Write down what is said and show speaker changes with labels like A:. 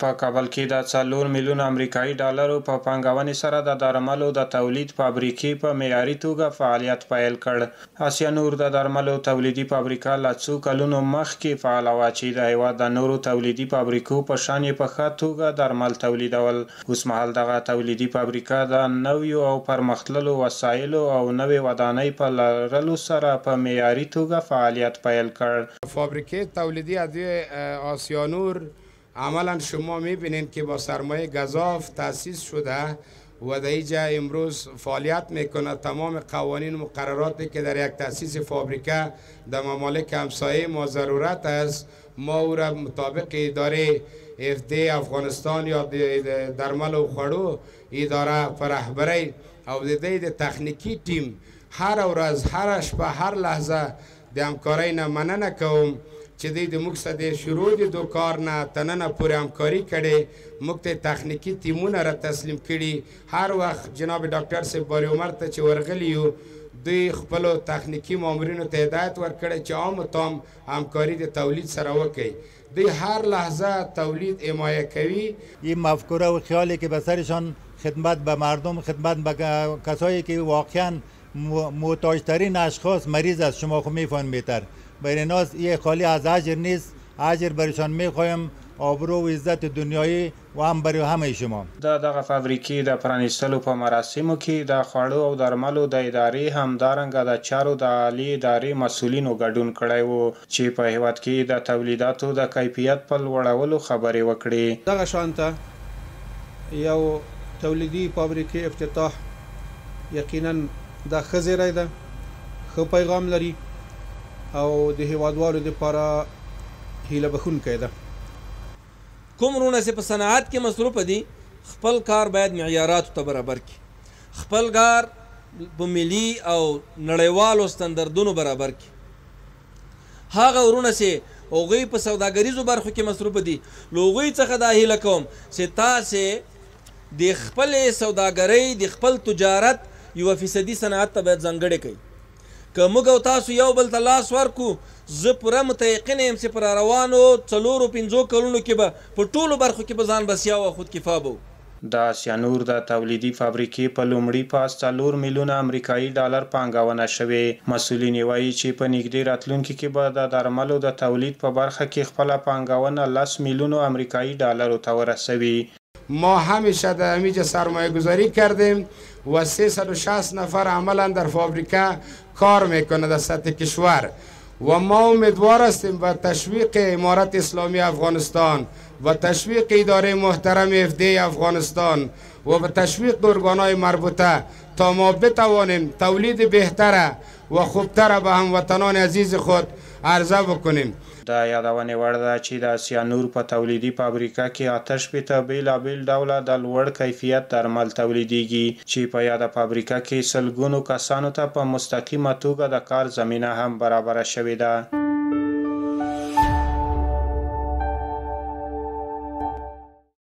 A: په کابل کې د 4 میلیون امریکایي ډالرو په پانګونې سره د درملو د تولید فابریکې په معیاري توګه فعالیت پیل کړ. آسیانور د درملو تولیدي فابریکه له څو کلونو مخکې فعاله وه چې د هېواد د نورو تولیدي فابریکو په شان یې په ښه توګه درمل تولیدول. اوس مهال دغه تولیدي فابریکه د نویو او پرمختللو وسایلو او نوې ودانۍ په لرلو سره په معیاري توګه فعالیت پیل کړ.
B: فابریکه تولیدی ادویه آسیانور عملا شما میبینید که با سرمایه گزاف تأسیس شده و در اینجا امروز فعالیت میکنه. تمام قوانین و مقرراتی که در یک تأسیس فابریکه در ممالک همسایه ما ضرورت است ما او را مطابق اداره FDA افغانستان یا درمل و خوړو اداره پر رهبری او د تخنیکی تیم هر ورځ هر شپه هر لحظه د همکارۍ نه مننه کوم چې د موږ سره د شروع د کار نه تننه پورې همکاري کړې، موږ ته تخنیکی تیمونه را تسلیم کړي. هر وخت جناب ډاکټر صاحب باری عمر ته چې ورغلی یو دوی خپلو تخنیکی مامورینو ته هدایت ورکړی چې عام تام همکاري د تولید سره وکړي. دوی هر لحظه تولید حمایه کوي.
C: این مفکوره و خیالی که به سرشان خدمت به مردم، خدمت به کسایی که واقعا محتاجترین اشخاص مریض است، شما خود میفهمید بهتر. برای ناس یه خالی از اجر نیست، اجر برایشان میخوایم، آبرو و عزت دنیایی و هم برای همه شما.
A: دغه فابریکې د پرانیستلو په مراسمو کې د خوړو او درملو د ادارې همدارنګه د چارو د عالی ادارې مسؤلینو ګډون کړی و چې په هېواد کې د تولیداتو د کیفیت په لوړولو خبرې وکړي.
D: دغه شانته یو تولیدي فابریکې افتتاح یقینا د ښه زیری ده، ښه پیغام لري او د هیوادوالو لپاره هیله بښونکی ده.
E: کوم وروڼه چې په صنعت کې مصروفه دي خپل کار باید معیاراتو ته برابر کړي، خپل کار په ملي او نړیوالو ستندردونو برابر کړي. هغه وروڼه چې هغوی په سوداګریزو برخو کې مصروفه دي له هغوی څخه دا هیله کوم چې تاسې د خپلې سوداګرۍ د خپل تجارت 1% صنعت ته باید ځانګړې کوي. که موږ او تاسو یو بل ته لاس ورکو زه پوره متیقن یم چې پر روانو 4-5 کلونو کې به په ټولو برخو کې به ځان بسیا او خودکفا به.
A: د آسیانور د تولیدي فابریکې په لومړي پاس 4 میلیونه امریکایي ډالر پانګونه شوې. مسؤلین وایي چې په نږدې راتلونکي کې به د درملو د تولید په برخه کې خپله پانګونه 10 میلیونو امریکایي ډالرو ته ورسوي.
B: ما همیشه در همینجا سرمایه گذاری کردیم و 360 نفر عملا در فابریکه کار میکنه در سطح کشور و ما امیدوار هستیم با تشویق امارت اسلامی افغانستان و تشویق اداره محترم FDA افغانستان و به تشویق ارگانهای مربوطه تا ما بتوانیم تولید بهتره و خوبتره به هموطنان عزیز خود عرضه بکنیم.
A: د یادونې وړ ده چې د آسیانور په تولیدي فابریکه کې 88 بیلابیل ډوله د لوړ کیفیت درمل تولیدیږي چې په یاده فابریکه کې سلګونو کسانو ته په مستقیمه توګه د کار زمینه هم برابره شوې ده.